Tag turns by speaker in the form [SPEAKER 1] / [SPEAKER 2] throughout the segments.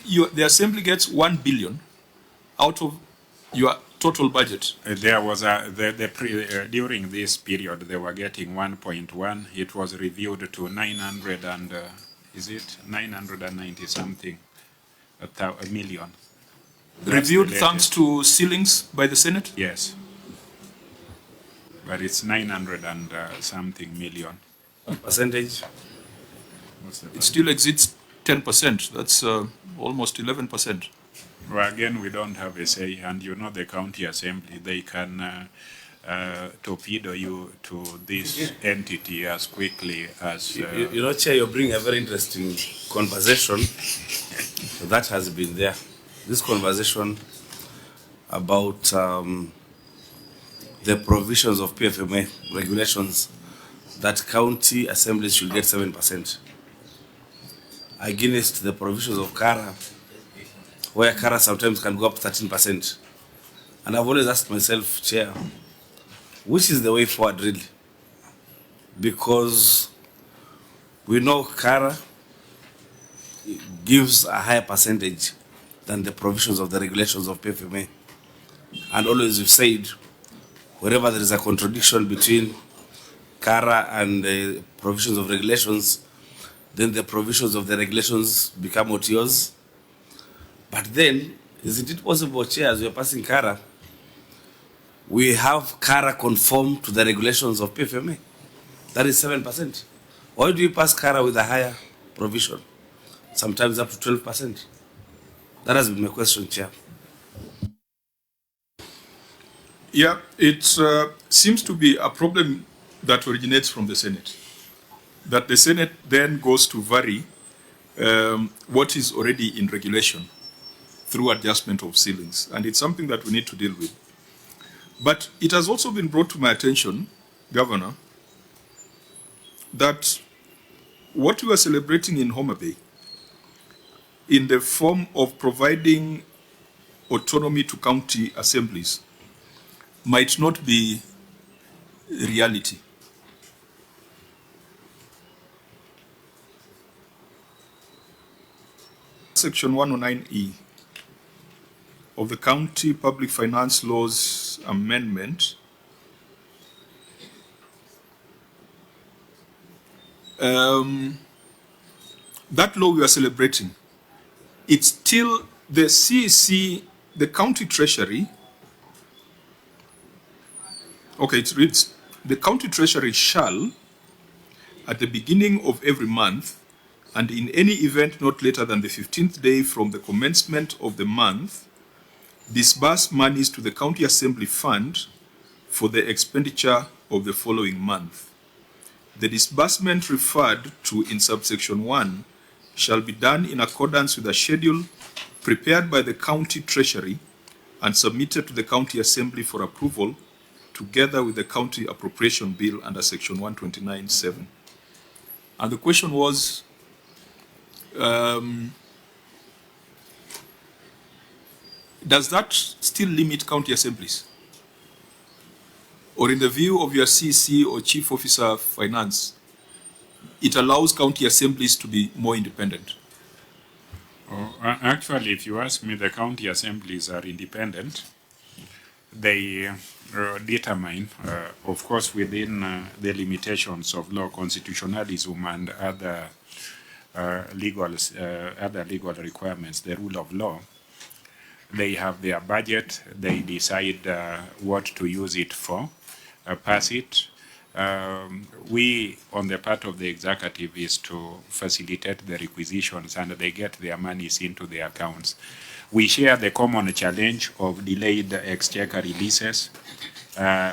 [SPEAKER 1] saying the assembly gets 1 billion out of your total budget?
[SPEAKER 2] There was during this period they were getting 1.1. It was reviewed to 900 and is it 990 something million.
[SPEAKER 1] Reviewed thanks to ceilings by the Senate?
[SPEAKER 2] Yes. But it's 900 and something million.
[SPEAKER 3] Percentage?
[SPEAKER 1] It still exceeds 10%. That's almost 11%.
[SPEAKER 2] Well, again, we don't have a say, and you know the county assembly, they can torpedo you to this entity as quickly as...
[SPEAKER 3] You know, Chair, you bring a very interesting conversation that has been there. This conversation about the provisions of PFMA regulations that county assemblies should get 7% against the provisions of CARA, where CARA sometimes can go up to 13%. And I've always asked myself, Chair, which is the way forward really? Because we know CARA gives a higher percentage than the provisions of the regulations of PFMA. And always we've said, wherever there is a contradiction between CARA and the provisions of regulations, then the provisions of the regulations become OTOs. But then, isn't it possible, Chair, as we are passing CARA, we have CARA conform to the regulations of PFMA? That is 7%. Why do you pass CARA with a higher provision? Sometimes up to 12%. That has been my question, Chair.
[SPEAKER 1] Yeah, it seems to be a problem that originates from the Senate. That the Senate then goes to vary what is already in regulation through adjustment of ceilings. And it's something that we need to deal with. But it has also been brought to my attention, Governor, that what we are celebrating in Homa Bay, in the form of providing autonomy to county assemblies, might not be reality. Section 109E of the County Public Finance Laws Amendment that law we are celebrating, it's still the CEC, the county treasury. Okay, it reads, the county treasury shall, at the beginning of every month, and in any event not later than the 15th day from the commencement of the month, disburse monies to the county assembly fund for the expenditure of the following month. The disbursement referred to in subsection 1 shall be done in accordance with a schedule prepared by the county treasury and submitted to the county assembly for approval together with the county appropriation bill under section 129(7). And the question was, does that still limit county assemblies? Or in the view of your CC or Chief Officer of Finance, it allows county assemblies to be more independent?
[SPEAKER 2] Actually, if you ask me, the county assemblies are independent. They determine, of course, within the limitations of law, constitutionalism, and other legal requirements, the rule of law. They have their budget. They decide what to use it for, pass it. We, on the part of the executive, is to facilitate the requisitions, and they get their monies into their accounts. We share the common challenge of delayed exchequer releases.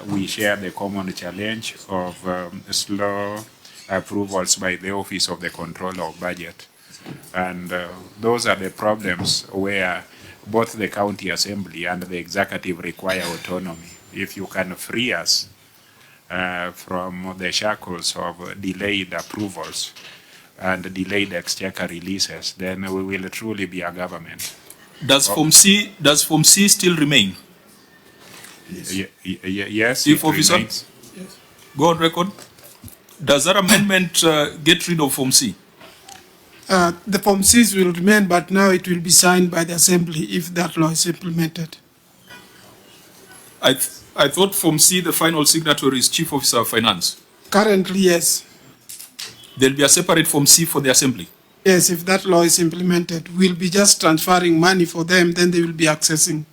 [SPEAKER 2] We share the common challenge of slow approvals by the Office of the Controller of Budget. And those are the problems where both the county assembly and the executive require autonomy. If you can free us from the shackles of delayed approvals and delayed exchequer releases, then we will truly be a government.
[SPEAKER 1] Does Form C still remain?
[SPEAKER 2] Yes,
[SPEAKER 1] Chief Officer? Yes. Go on record. Does that amendment get rid of Form C?
[SPEAKER 4] The Form Cs will remain, but now it will be signed by the Assembly if that law is implemented.
[SPEAKER 1] I thought Form C, the final signatory is Chief Officer of Finance.
[SPEAKER 4] Currently, yes.
[SPEAKER 1] There'll be a separate Form C for the Assembly.
[SPEAKER 4] Yes, if that law is implemented, we'll be just transferring money for them, then they will be accessing.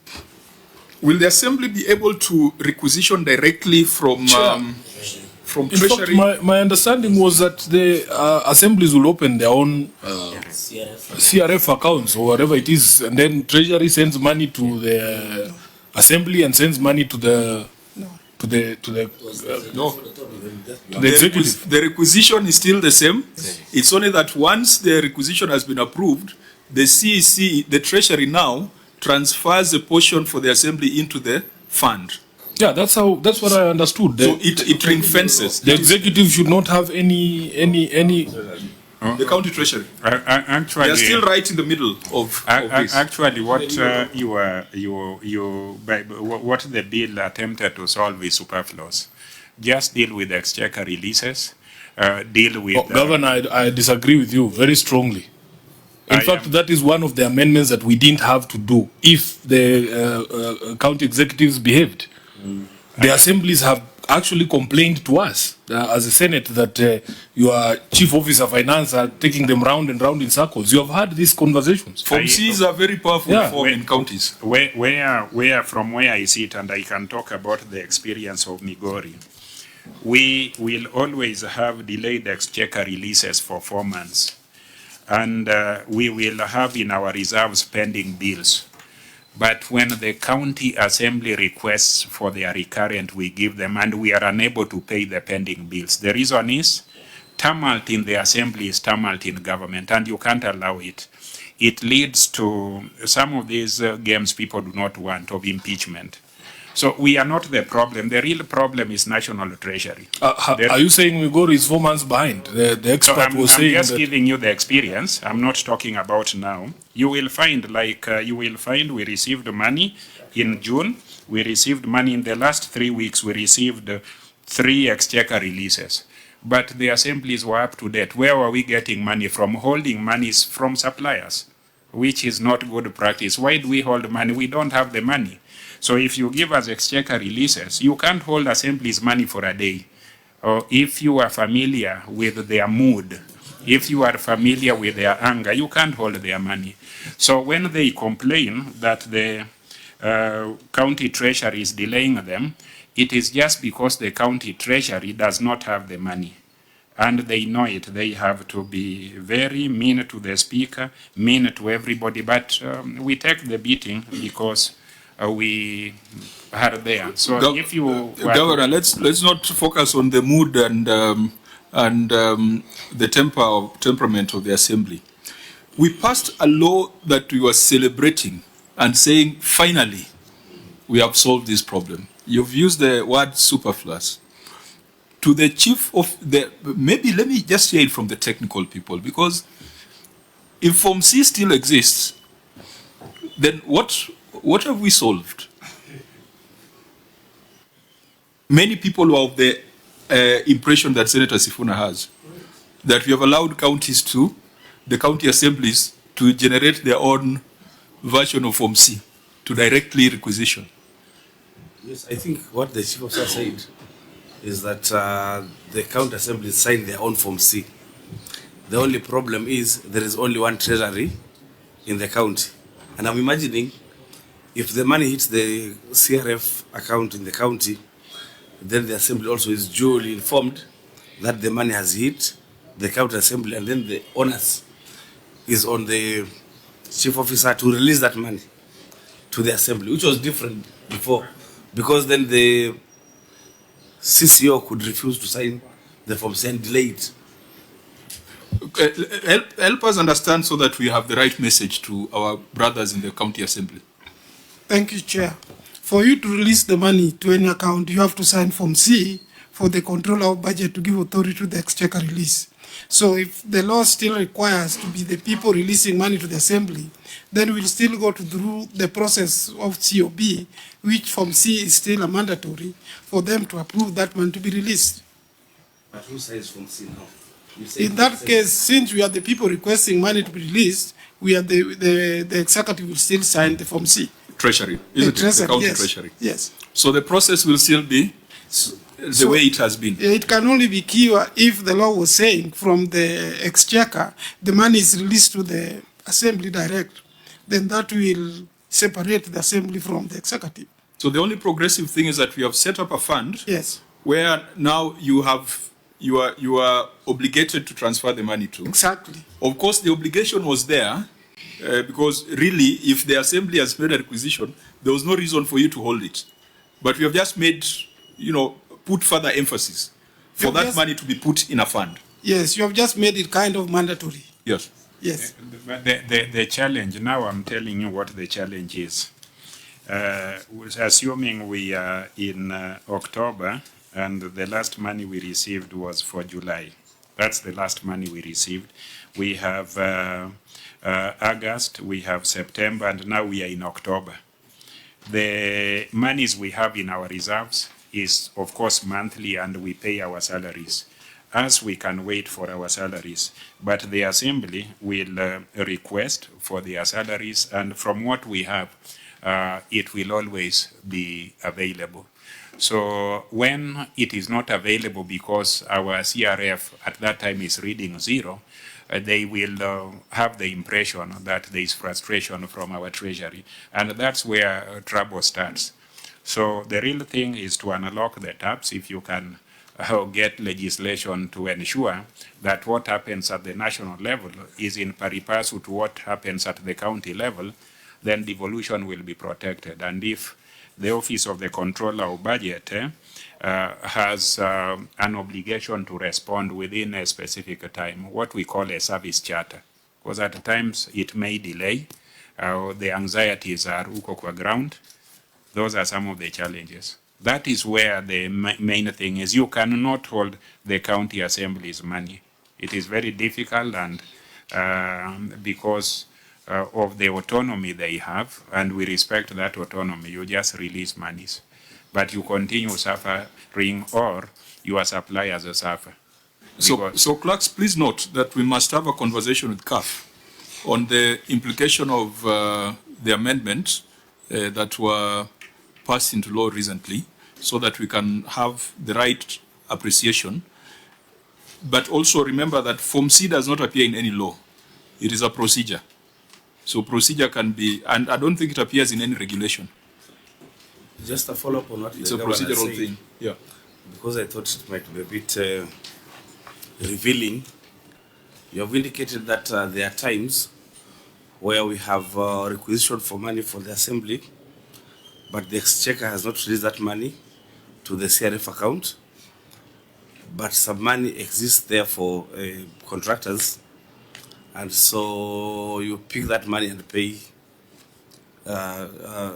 [SPEAKER 1] Will the Assembly be able to requisition directly from Treasury?
[SPEAKER 5] In fact, my understanding was that the assemblies will open their own CRF accounts or whatever it is, and then Treasury sends money to the Assembly and sends money to the executive.
[SPEAKER 1] The requisition is still the same. It's only that once the requisition has been approved, the CEC, the Treasury now transfers a portion for the Assembly into the fund.
[SPEAKER 5] Yeah, that's what I understood.
[SPEAKER 1] So it ring fences.
[SPEAKER 5] The executive should not have any.
[SPEAKER 1] The county treasury.
[SPEAKER 2] Actually,
[SPEAKER 1] they are still right in the middle of this.
[SPEAKER 2] Actually, what what the bill attempted to solve is superfluous. Just deal with the exchequer releases. Deal with.
[SPEAKER 5] Governor, I disagree with you very strongly. In fact, that is one of the amendments that we didn't have to do if the county executives behaved. The assemblies have actually complained to us as a Senate that your chief officer of finance are taking them round and round in circles. You have had these conversations.
[SPEAKER 1] Form Cs are very powerful form in counties.
[SPEAKER 2] From where I sit, and I can talk about the experience of Migori, we will always have delayed exchequer releases for 4 months. And we will have in our reserves pending bills. But when the county assembly requests for their recurrent, we give them, and we are unable to pay the pending bills. The reason is tumult in the assembly is tumult in government, and you can't allow it. It leads to some of these games people do not want of impeachment. So we are not the problem. The real problem is National Treasury.
[SPEAKER 5] Are you saying Migori is 4 months behind? The expert was saying
[SPEAKER 2] I'm just giving you the experience. I'm not talking about now. You will find, we received money in June. We received money in the last 3 weeks. We received 3 exchequer releases. But the assemblies were up to date. Where were we getting money from? Holding monies from suppliers, which is not good practice. Why do we hold money? We don't have the money. So if you give us exchequer releases, you can't hold assemblies money for a day. Or if you are familiar with their mood, if you are familiar with their anger, you can't hold their money. So when they complain that the county treasury is delaying them, it is just because the county treasury does not have the money. And they know it. They have to be very mean to the speaker, mean to everybody. But we take the beating because we are there. So if you
[SPEAKER 1] Governor, let's not focus on the mood and the temperament of the assembly. We passed a law that we were celebrating and saying, finally, we have solved this problem. You've used the word superfluous. To the chief of the, maybe let me just hear it from the technical people, because if Form C still exists, then what have we solved? Many people were of the impression that Senator Sifuna has, that we have allowed counties to, the county assemblies, to generate their own version of Form C, to directly requisition.
[SPEAKER 3] Yes, I think what the Chief Officer said is that the county assemblies signed their own Form C. The only problem is there is only one treasury in the county. And I'm imagining if the money hits the CRF account in the county, then the assembly also is duly informed that the money has hit the county assembly, and then the onus is on the chief officer to release that money to the assembly, which was different before, because then the CCO could refuse to sign the Form C and delay it.
[SPEAKER 1] Help us understand so that we have the right message to our brothers in the county assembly.
[SPEAKER 4] Thank you, Chair. For you to release the money to any account, you have to sign Form C for the controller of budget to give authority to the exchequer release. So if the law still requires to be the people releasing money to the assembly, then we'll still go through the process of COB, which Form C is still a mandatory for them to approve that money to be released.
[SPEAKER 3] But who signs Form C now?
[SPEAKER 4] In that case, since we are the people requesting money to be released, we are the executive will still sign the Form C.
[SPEAKER 1] Treasury, isn't it? The county
[SPEAKER 4] yes.
[SPEAKER 1] treasury.
[SPEAKER 4] Yes.
[SPEAKER 1] So the process will still be the way it has been.
[SPEAKER 4] It can only be cured if the law was saying from the exchequer, the money is released to the assembly direct. Then that will separate the assembly from the executive.
[SPEAKER 1] So the only progressive thing is that we have set up a fund.
[SPEAKER 4] Yes.
[SPEAKER 1] Where now you are obligated to transfer the money to.
[SPEAKER 4] Exactly.
[SPEAKER 1] Of course, the obligation was there because really, if the assembly has made a requisition, there was no reason for you to hold it. But we have just made, put further emphasis for that money to be put in a fund.
[SPEAKER 4] Yes, you have just made it kind of mandatory.
[SPEAKER 1] Yes.
[SPEAKER 4] Yes.
[SPEAKER 2] But the challenge, now I'm telling you what the challenge is. Assuming we are in October, and the last money we received was for July. That's the last money we received. We have August, we have September, and now we are in October. The monies we have in our reserves is, of course, monthly, and we pay our salaries. As we can wait for our salaries, but the assembly will request for their salaries, and from what we have, it will always be available. So when it is not available because our CRF at that time is reading 0, they will have the impression that there is frustration from our treasury. And that's where trouble starts. So the real thing is to unlock the taps if you can get legislation to ensure that what happens at the national level is in pari passu to what happens at the county level, then devolution will be protected. And if the Office of the Controller of Budget has an obligation to respond within a specific time, what we call a service charter, because at times it may delay. The anxieties are uko kwa ground. Those are some of the challenges. That is where the main thing is. You cannot hold the county assembly's money. It is very difficult, and because of the autonomy they have, and we respect that autonomy, you just release monies. But you continue suffering, or your suppliers suffer.
[SPEAKER 1] So clerks, please note that we must have a conversation with CAF on the implication of the amendments that were passed into law recently, so that we can have the right appreciation. But also remember that Form C does not appear in any law. It is a procedure. So procedure can be, and I don't think it appears in any regulation.
[SPEAKER 3] Just a follow-up on what
[SPEAKER 1] it's a procedural thing. Yeah.
[SPEAKER 3] Because I thought it might be a bit revealing. You have indicated that there are times where we have requisition for money for the assembly, but the exchequer has not released that money to the CRF account, but some money exists there for contractors, and so you pick that money and pay,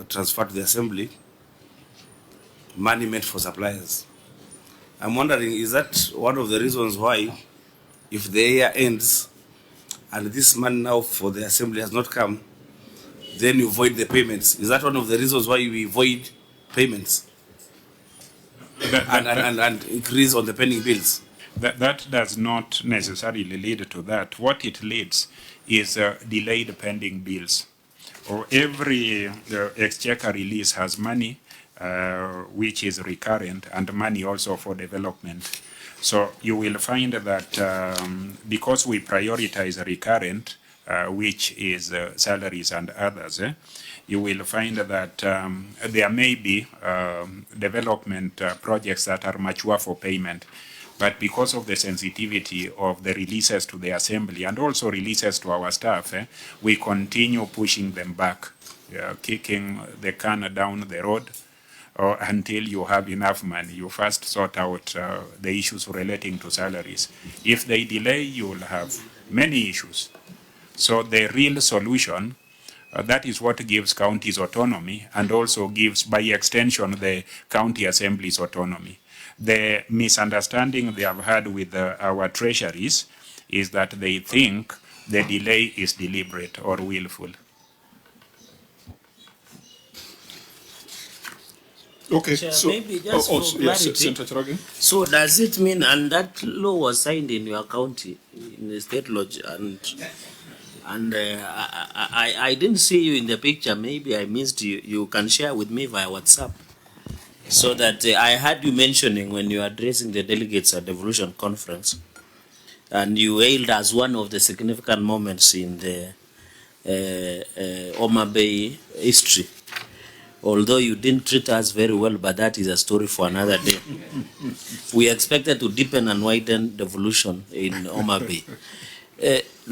[SPEAKER 3] transfer to the assembly, money meant for suppliers. I'm wondering, is that one of the reasons why, if the year ends and this money now for the assembly has not come, then you void the payments? Is that one of the reasons why we void payments and increase on the pending bills?
[SPEAKER 2] That does not necessarily lead to that. What it leads is delayed pending bills. Or every exchequer release has money which is recurrent, and money also for development. So you will find that because we prioritize recurrent, which is salaries and others, you will find that there may be development projects that are mature for payment. But because of the sensitivity of the releases to the assembly and also releases to our staff, we continue pushing them back, kicking the can down the road until you have enough money. You first sort out the issues relating to salaries. If they delay, you will have many issues. So the real solution, that is what gives counties autonomy, and also gives, by extension, the county assemblies autonomy. The misunderstanding they have had with our treasuries is that they think the delay is deliberate or willful.
[SPEAKER 1] Okay,
[SPEAKER 6] Chair,
[SPEAKER 1] so
[SPEAKER 6] maybe just for
[SPEAKER 1] yes,
[SPEAKER 6] clarity.
[SPEAKER 1] Senator Cherage.
[SPEAKER 6] So does it mean, and that law was signed in your county, in the state lodge, and I didn't see you in the picture. Maybe I missed you. You can share with me via WhatsApp, so that I heard you mentioning when you were addressing the delegates at the Evolution Conference, and you hailed as one of the significant moments in the Homa Bay history. Although you didn't treat us very well, but that is a story for another day. We expected to deepen and widen devolution in Homa Bay.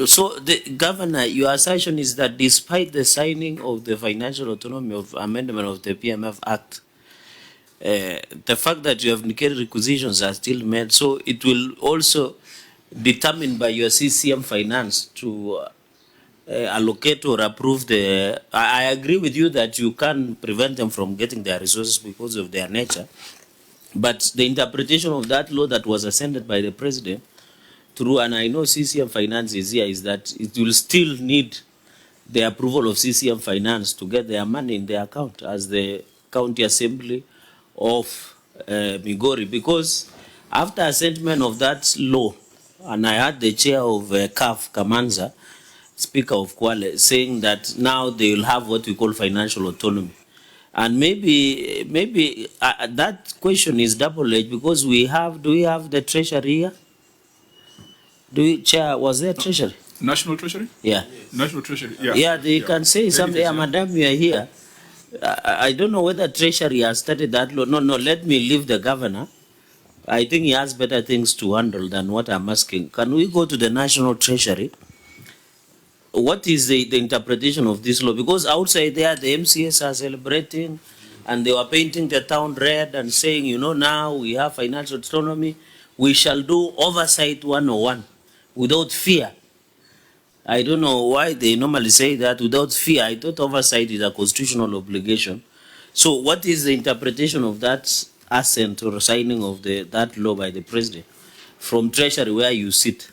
[SPEAKER 6] So, the Governor, your assertion is that despite the signing of the Financial Autonomy of Amendment of the PMF Act, the fact that you have indicated requisitions are still made, so it will also determine by your CCM finance to allocate or approve the. I agree with you that you can prevent them from getting their resources because of their nature, but the interpretation of that law that was ascended by the president through, and I know CCM finance is here, is that it will still need the approval of CCM finance to get their money in their account as the county assembly of Migori, because after assentment of that law, and I had the chair of CAF, Kamanza, Speaker of Kwale, saying that now they will have what we call financial autonomy. And maybe that question is double-edged, because do we have the treasury here? Chair, was there treasury?
[SPEAKER 1] National Treasury?
[SPEAKER 6] Yeah.
[SPEAKER 1] National Treasury, yeah.
[SPEAKER 6] Yeah, they can say something. Yeah,
[SPEAKER 1] Yeah.
[SPEAKER 6] Madam, you are here. I don't know whether treasury has started that law. No, let me leave the governor. I think he has better things to handle than what I'm asking. Can we go to the National Treasury? What is the interpretation of this law? Because outside there, the MCAs are celebrating and they were painting the town red and saying, you know, now we have financial autonomy. We shall do oversight 101 without fear. I don't know why they normally say that without fear. I thought oversight is a constitutional obligation. So what is the interpretation of that assent or signing of that law by the president from Treasury where you sit?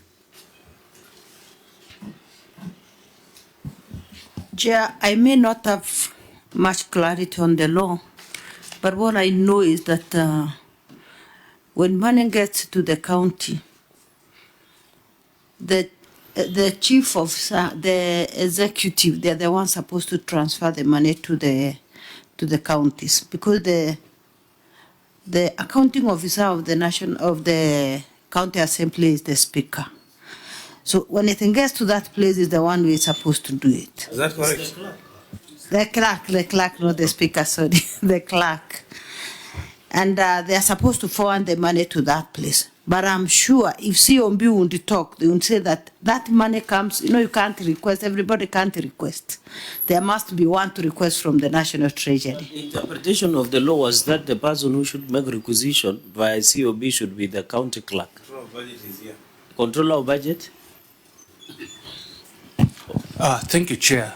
[SPEAKER 7] Chair, I may not have much clarity on the law, but what I know is that when money gets to the county, the chief officer, the executive, they're the ones supposed to transfer the money to the counties, because the accounting officer of the county assembly is the speaker. So when it gets to that place, is the one who is supposed to do it.
[SPEAKER 3] Is that correct?
[SPEAKER 7] The clerk, not the speaker, sorry, the clerk. And they are supposed to forward the money to that place. But I'm sure if COMB would talk, they would say that money comes, you can't request, everybody can't request. There must be one to request from the National Treasury.
[SPEAKER 6] The interpretation of the law was that the person who should make requisition via COB should be the county clerk.
[SPEAKER 3] Control of budget is here.
[SPEAKER 6] Controller of budget?
[SPEAKER 8] Thank you, Chair.